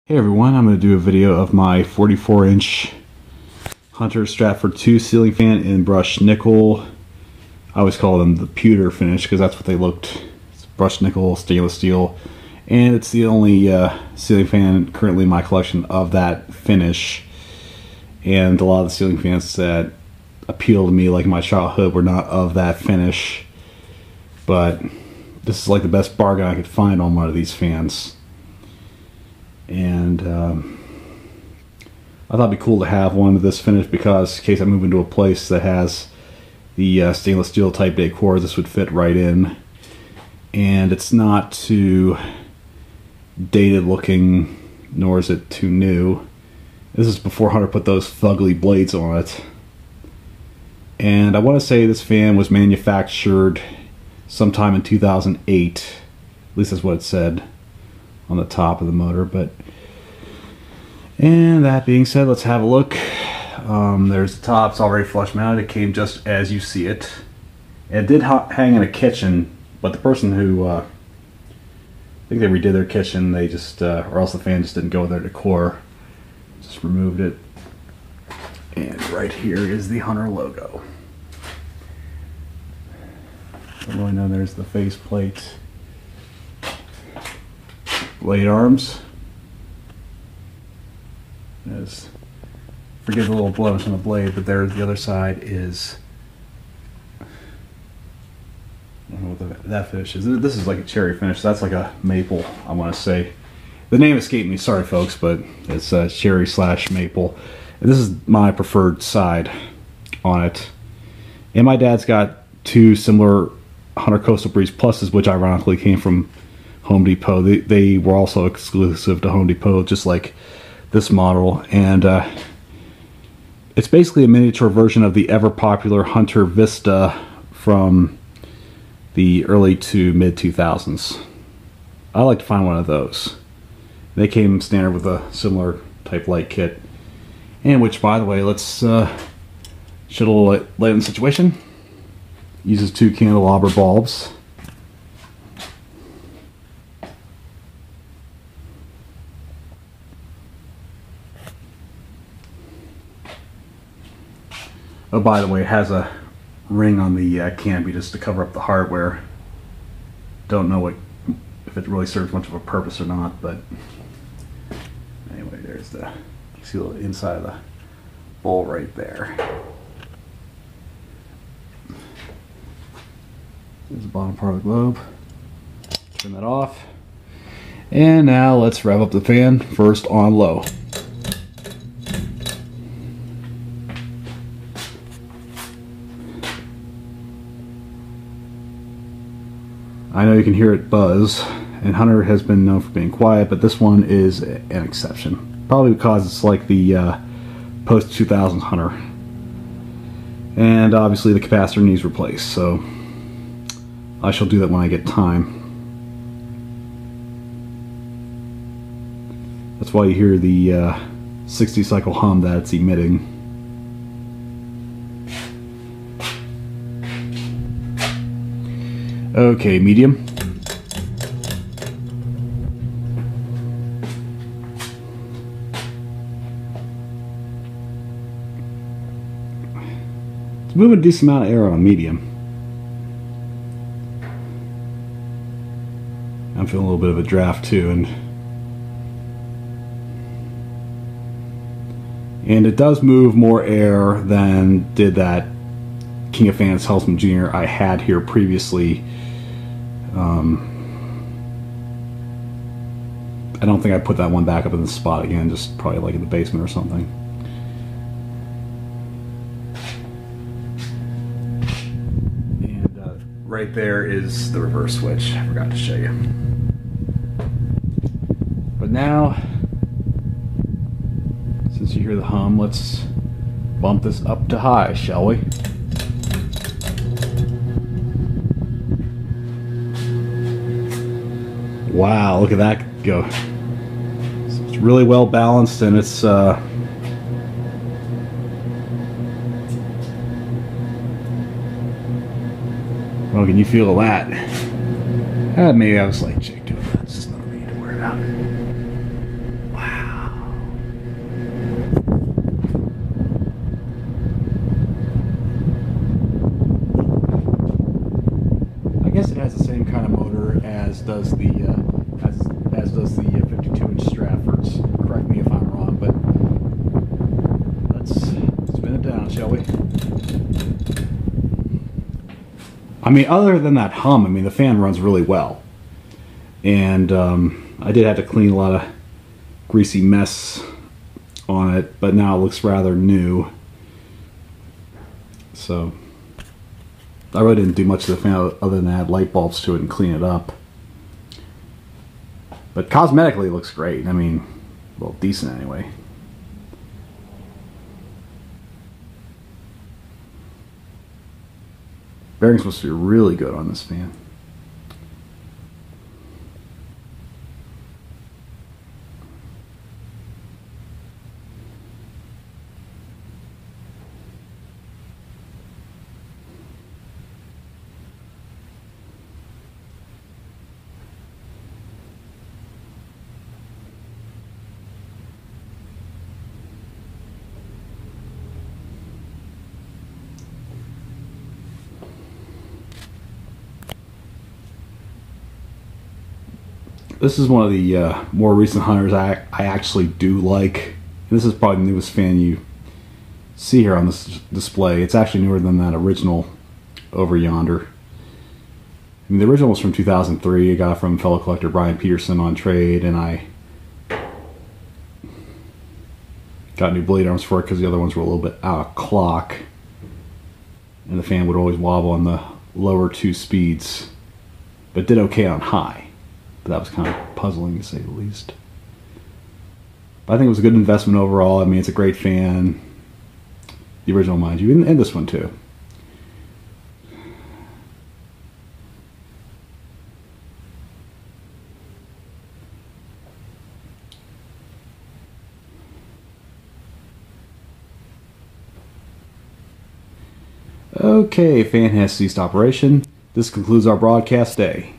Hey everyone, I'm going to do a video of my 44-inch Hunter Stratford II ceiling fan in brushed nickel. I always call them the pewter finish because that's what they looked. It's brushed nickel, stainless steel, and it's the only ceiling fan currently in my collection of that finish. And a lot of the ceiling fans that appeal to me, like in my childhood, were not of that finish. But this is like the best bargain I could find on one of these fans. And I thought it'd be cool to have one of this finish because in case I move into a place that has the stainless steel type decor, this would fit right in. And it's not too dated looking, nor is it too new. This is before Hunter put those fugly blades on it. And I want to say this fan was manufactured sometime in 2008. At least that's what it said on the top of the motor. And that being said, let's have a look. There's the top. It's already flush mounted. It came just as you see it. It did hang in a kitchen, but the person who I think they redid their kitchen, they just or else the fan just didn't go with their decor, just removed it. And right here is the Hunter logo. Don't really know. There's the face plate, blade arms. There's, forget the little blemish on the blade, but there's the other side is, I don't know what that finish is. This is like a cherry finish. That's like a maple, I want to say. The name escaped me, sorry folks, but it's cherry / maple. And this is my preferred side on it. And my dad's got two similar Hunter Coastal Breeze Pluses, which ironically came from Home Depot. They were also exclusive to Home Depot, just like this model. And it's basically a miniature version of the ever popular Hunter Vista from the early to mid 2000s. I like to find one of those. They came standard with a similar type light kit, and which, by the way, let's shed a little light on the situation. Uses 2 candelabra bulbs. Oh, by the way, it has a ring on the canopy just to cover up the hardware. Don't know if it really serves much of a purpose or not, but anyway, there's the, you see the inside of the bowl right there. There's the bottom part of the globe. Turn that off. And now let's rev up the fan, first on low. I know you can hear it buzz, and Hunter has been known for being quiet, but this one is an exception. Probably because it's like the post-2000s Hunter. And obviously the capacitor needs replaced, so I shall do that when I get time. That's why you hear the 60 cycle hum that it's emitting. Okay, medium. It's moving a decent amount of air on medium. I'm feeling a little bit of a draft too, and it does move more air than did that King of Fans Hellsman Jr. I had here previously. I don't think I put that one back up in the spot again, just probably like in the basement or something. And right there is the reverse switch. I forgot to show you. But now, since you hear the hum, let's bump this up to high, shall we? Wow, look at that go. So it's really well balanced, and it's oh, can you feel that? Maybe I was like, Jake, doing that. It's just not me to worry about. Wow. does the as does the 52-inch Stratfords. Correct me if I'm wrong, but let's spin it down, shall we? I mean, other than that hum, I mean, the fan runs really well. And I did have to clean a lot of greasy mess on it, but now it looks rather new. So I really didn't do much to the fan other than add light bulbs to it and clean it up. But cosmetically it looks great. I mean, well, decent anyway. Bearing's supposed to be really good on this fan. This is one of the more recent hunters I actually do like. And this is probably the newest fan you see here on this display. It's actually newer than that original over yonder. I mean, the original was from 2003. I got it from fellow collector Brian Peterson on trade, and I got new blade arms for it because the other ones were a little bit out of clock. And the fan would always wobble on the lower 2 speeds, but did okay on high. But that was kind of puzzling, to say the least. But I think it was a good investment overall. I mean, it's a great fan. The original, mind you, and this one too. Okay, fan has ceased operation. This concludes our broadcast day.